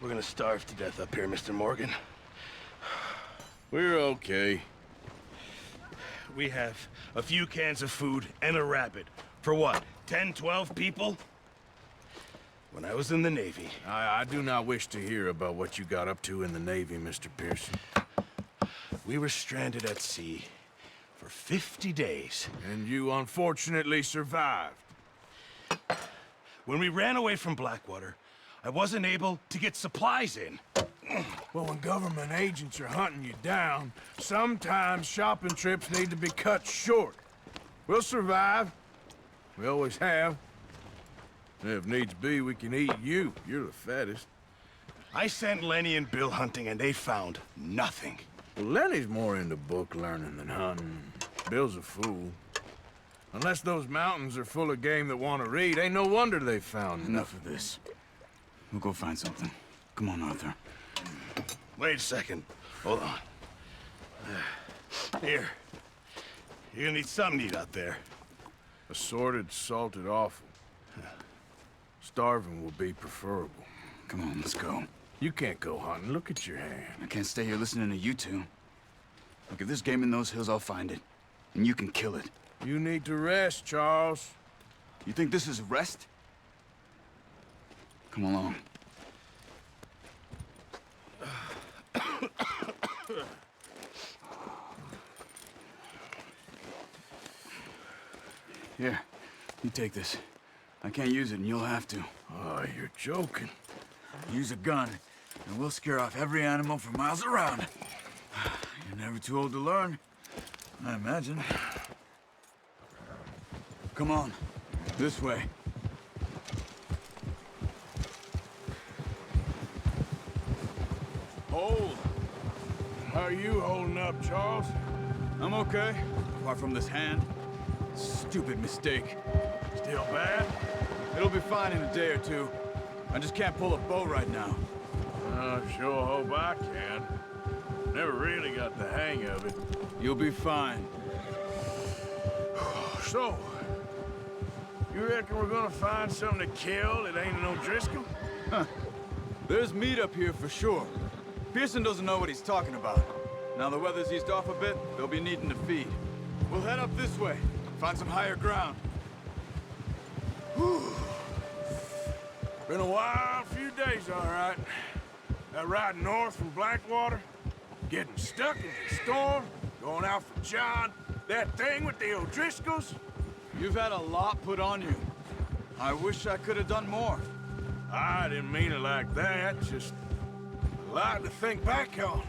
We're gonna starve to death up here, Mr. Morgan. We're okay. We have a few cans of food and a rabbit. For what, 10, 12 people? When I was in the Navy... I do not wish to hear about what you got up to in the Navy, Mr. Pearson. We were stranded at sea for 50 days. And you unfortunately survived. When we ran away from Blackwater, I wasn't able to get supplies in. Well, when government agents are hunting you down, sometimes shopping trips need to be cut short. We'll survive. We always have. If needs be, we can eat you. You're the fattest. I sent Lenny and Bill hunting, and they found nothing. Well, Lenny's more into book learning than hunting. Bill's a fool. Unless those mountains are full of game that want to read, ain't no wonder they found Enough of this. We'll go find something. Come on, Arthur. Wait a second. Hold on. Here. You're gonna need something to eat out there. Assorted, salted offal. Starving will be preferable. Come on, let's go. You can't go hunting. Look at your hand. I can't stay here listening to you two. Look, if there's game in those hills, I'll find it. And you can kill it. You need to rest, Charles. You think this is rest? Come along. Here, you take this. I can't use it, and you'll have to. Oh, you're joking. Use a gun, and we'll scare off every animal for miles around. You're never too old to learn, I imagine. Come on, this way. Hold. How are you holding up, Charles? I'm okay, apart from this hand. Stupid mistake. Still bad? It'll be fine in a day or two. I just can't pull a bow right now. I sure hope I can. Never really got the hang of it. You'll be fine. So, you reckon we're gonna find something to kill that ain't no Driscoll? Huh. There's meat up here for sure. Pearson doesn't know what he's talking about. Now the weather's eased off a bit, they'll be needing to feed. We'll head up this way, find some higher ground. Whew. Been a wild few days, all right. That ride north from Blackwater, getting stuck in the storm, going out for John, that thing with the O'Driscolls. You've had a lot put on you. I wish I could have done more. I didn't mean it like that, just a lot to think back on.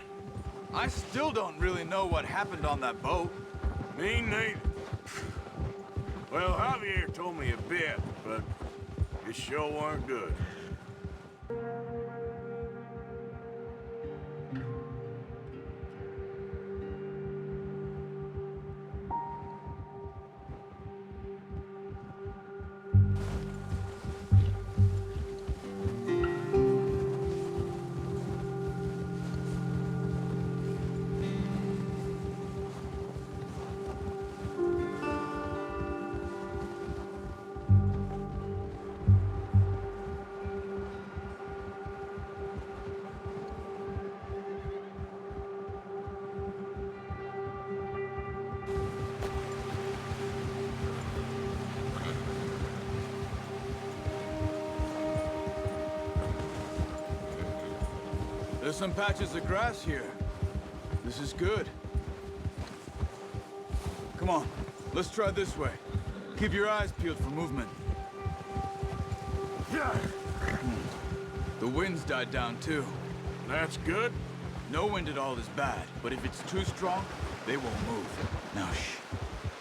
I still don't really know what happened on that boat. Me neither. Well, Javier told me a bit, but it sure weren't good. There's some patches of grass here. This is good. Come on, let's try this way. Keep your eyes peeled for movement. Yeah, The wind's died down too. that's good. No wind at all is bad, but if it's too strong, they won't move. Now shh,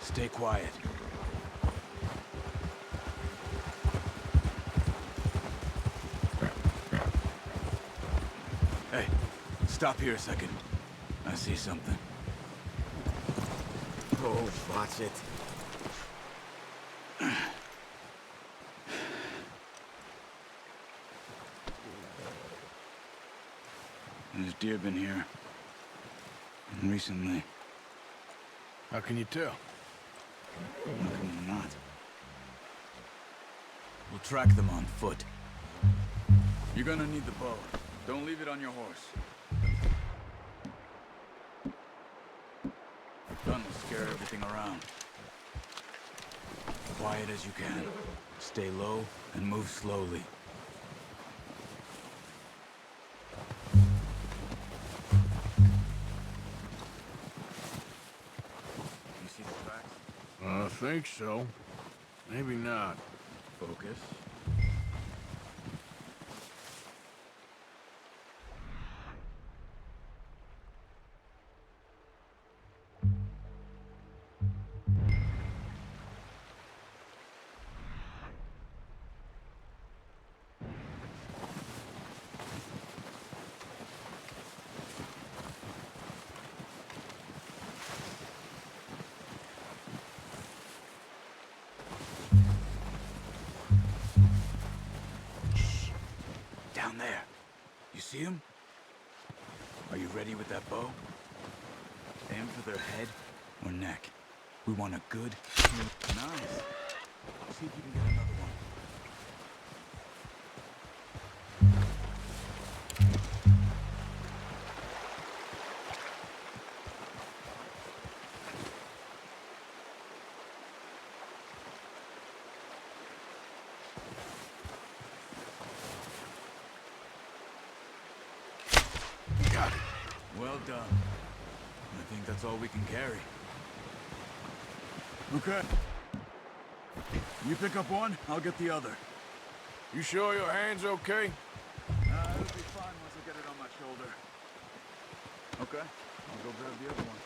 stay quiet. Hey, stop here a second. I see something. Oh, watch it. There's deer been here. And recently. How can you tell? How come they're not? We'll track them on foot. You're gonna need the bow. Don't leave it on your horse. The gun will scare everything around. Quiet as you can. Stay low and move slowly. You see the tracks? I think so. Maybe not. Focus. Down there. You see him? Are you ready with that bow? Aim for their head or neck. We want a good... Nice. See if you can get another one. Got it. Well done. I think that's all we can carry. Okay. You pick up one, I'll get the other. You sure your hand's okay? It'll be fine once I get it on my shoulder. Okay, I'll go grab the other one.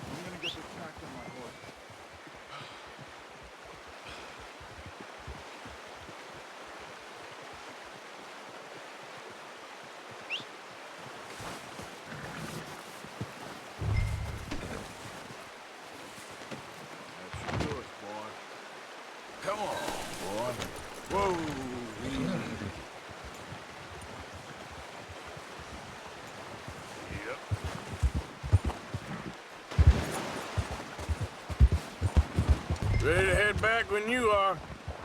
I'm gonna get this tracked on my horse. That's yours, boy. Come on, boy. Whoa. Yep. Ready to head back when you are.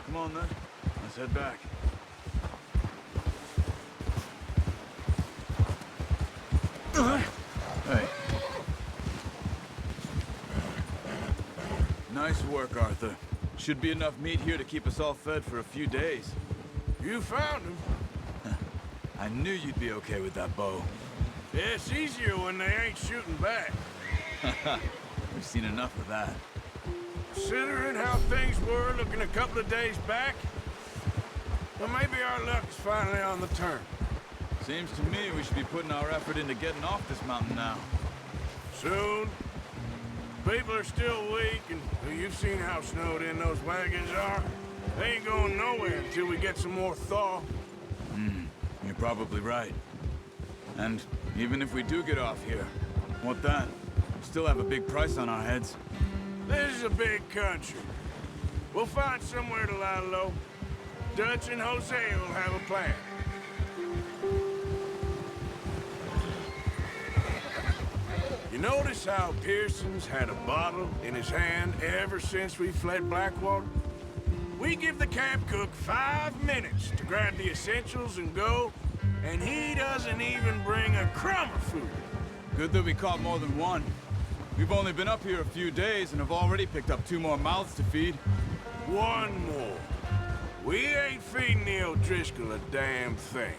Come on then, let's head back. Hey. Nice work, Arthur. Should be enough meat here to keep us all fed for a few days. You found him. I knew you'd be okay with that bow. Yeah, it's easier when they ain't shooting back. We've seen enough of that. Considering how things were looking a couple of days back, well, maybe our luck's finally on the turn. Seems to me we should be putting our effort into getting off this mountain now. Soon. People are still weak, and well, you've seen how snowed in those wagons are. They ain't going nowhere until we get some more thaw. You're probably right. And even if we do get off here, what then? We still have a big price on our heads. This is a big country. We'll find somewhere to lie low. Dutch and Jose will have a plan. You notice how Pearson's had a bottle in his hand ever since we fled Blackwater? We give the camp cook 5 minutes to grab the essentials and go, and he doesn't even bring a crumb of food. Good that we caught more than one. We've only been up here a few days and have already picked up 2 more mouths to feed. One more. We ain't feeding the O'Driscoll a damn thing.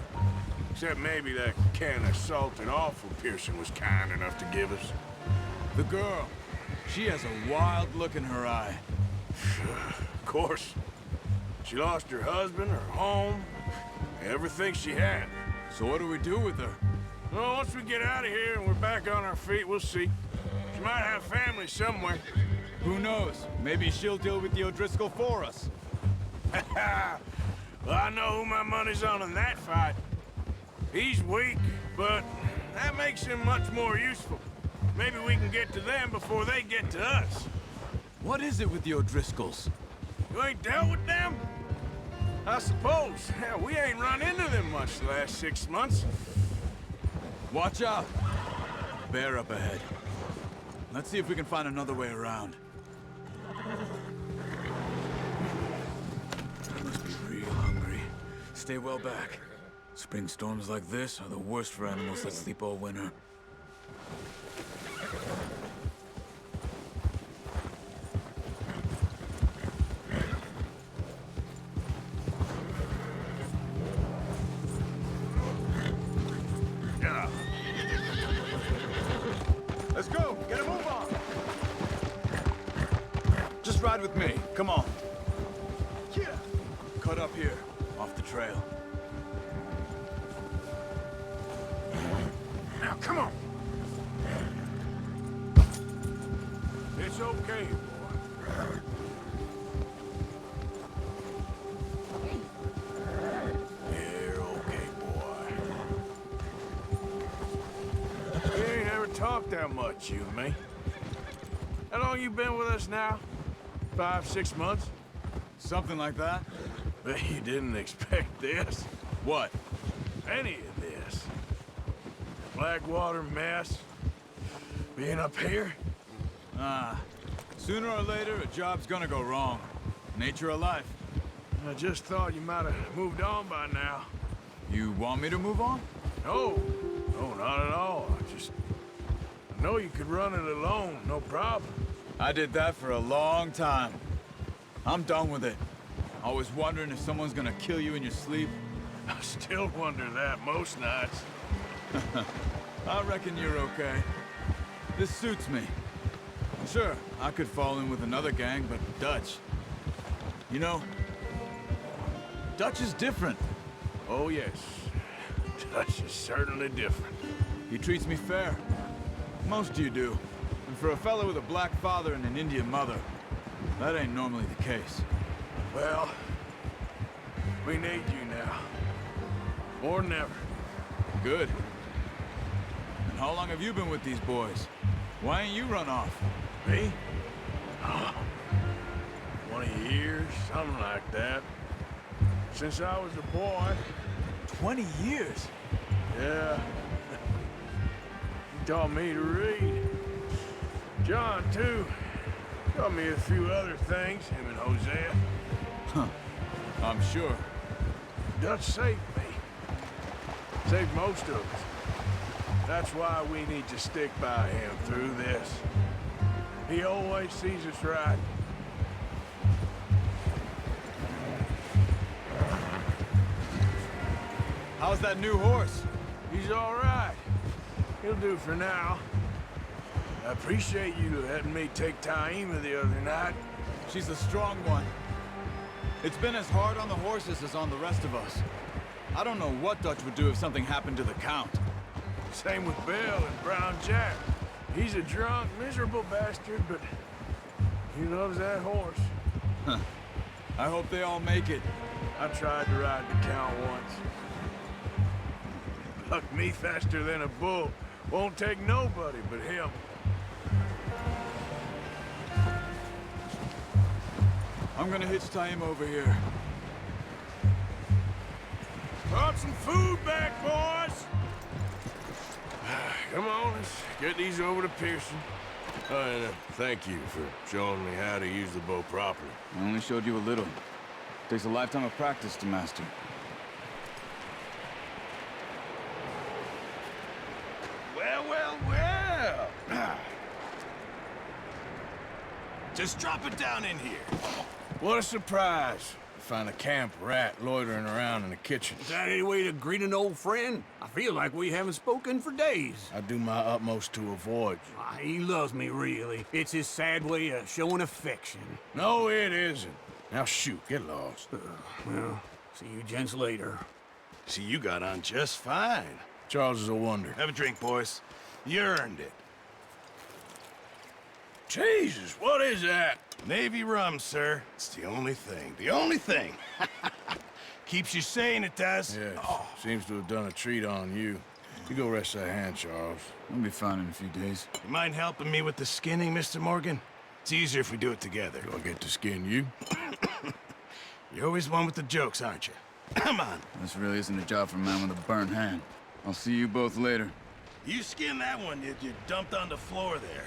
Except maybe that can of salted offal Pearson was kind enough to give us. The girl, she has a wild look in her eye. Of course. She lost her husband, her home, everything she had. So what do we do with her? Well, once we get out of here and we're back on our feet, we'll see. She might have family somewhere. Who knows? Maybe she'll deal with the O'Driscoll for us. Well, I know who my money's on in that fight. He's weak, but that makes him much more useful. Maybe we can get to them before they get to us. What is it with the O'Driscolls? You ain't dealt with them? I suppose. Hell, we ain't run into them much the last 6 months. Watch out. Bear up ahead. Let's see if we can find another way around. I must be real hungry. Stay well back. Spring storms like this are the worst for animals that sleep all winter. Let's go! Get a move on! Just ride with me. Come on. Cut up here, off the trail. Now, come on. It's okay, boy. You're okay, boy. We ain't ever talked that much, you and me. How long you been with us now? 5, 6 months? Something like that? Bet you didn't expect this. What? Any of this. Blackwater mess. Being up here? Sooner or later, a job's gonna go wrong. Nature of life. I just thought you might have moved on by now. You want me to move on? No, no, not at all. I know you could run it alone, no problem. I did that for a long time. I'm done with it. Always wondering if someone's gonna kill you in your sleep. I still wonder that most nights. I reckon you're okay. This suits me. Sure, I could fall in with another gang, but Dutch... You know, Dutch is different. Oh, yes. Dutch is certainly different. He treats me fair. Most of you do. And for a fella with a black father and an Indian mother, that ain't normally the case. Well, we need you now. More than ever. Good. And how long have you been with these boys? Why ain't you run off? Me? Oh, 20 years, something like that. Since I was a boy. 20 years? Yeah. He taught me to read. John, too. Taught me a few other things, him and Hosea. Huh. I'm sure. Dutch saved me. Saved most of us. That's why we need to stick by him through this. He always sees us right. How's that new horse? He's all right. He'll do for now. I appreciate you letting me take Taima the other night. She's a strong one. It's been as hard on the horses as on the rest of us. I don't know what Dutch would do if something happened to the Count. Same with Bill and Brown Jack. He's a drunk, miserable bastard, but he loves that horse. Huh. I hope they all make it. I tried to ride the Count once. Bucked me faster than a bull. Won't take nobody but him. I'm gonna hitch Taima over here. Brought some food back, boys! Come on, let's get these over to Pearson. And thank you for showing me how to use the bow properly. I only showed you a little. Takes a lifetime of practice to master. Well, well, well. Just drop it down in here. What a surprise. Find a camp rat loitering around in the kitchen. Is that any way to greet an old friend? I feel like we haven't spoken for days. I do my utmost to avoid you. He loves me, really. It's his sad way of showing affection. No, it isn't. Now shoot, get lost. Well, see you gents later. See, you got on just fine. Charles is a wonder. Have a drink, boys. You earned it. Jesus, what is that? Navy rum, sir. It's the only thing. The only thing. Keeps you sane, it does. Yes, seems to have done a treat on you. You go rest that hand, Charles. I'll be fine in a few days. You mind helping me with the skinning, Mr. Morgan? It's easier if we do it together. Do I get to skin you? You're always one with the jokes, aren't you? Come on. This really isn't a job for a man with a burnt hand. I'll see you both later. You skinned that one, did you? Dumped on the floor there.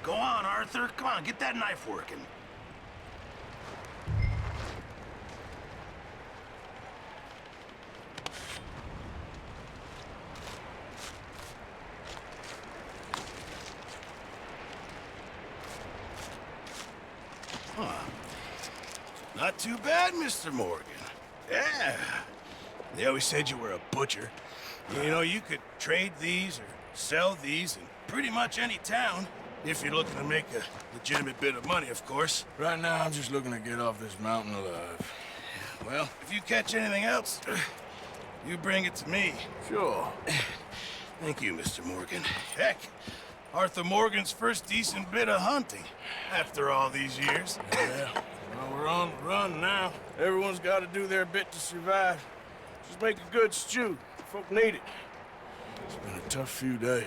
Go on, Arthur. Come on, get that knife working. Huh. Not too bad, Mr. Morgan. Yeah. They always said you were a butcher. You know, you could trade these or sell these in pretty much any town. If you're looking to make a legitimate bit of money, of course. Right now, I'm just looking to get off this mountain alive. Well, if you catch anything else, you bring it to me. Sure. Thank you, Mr. Morgan. Heck, Arthur Morgan's first decent bit of hunting after all these years. Yeah. Well, we're on the run now. Everyone's got to do their bit to survive. Just make a good stew. Folk need it. It's been a tough few days.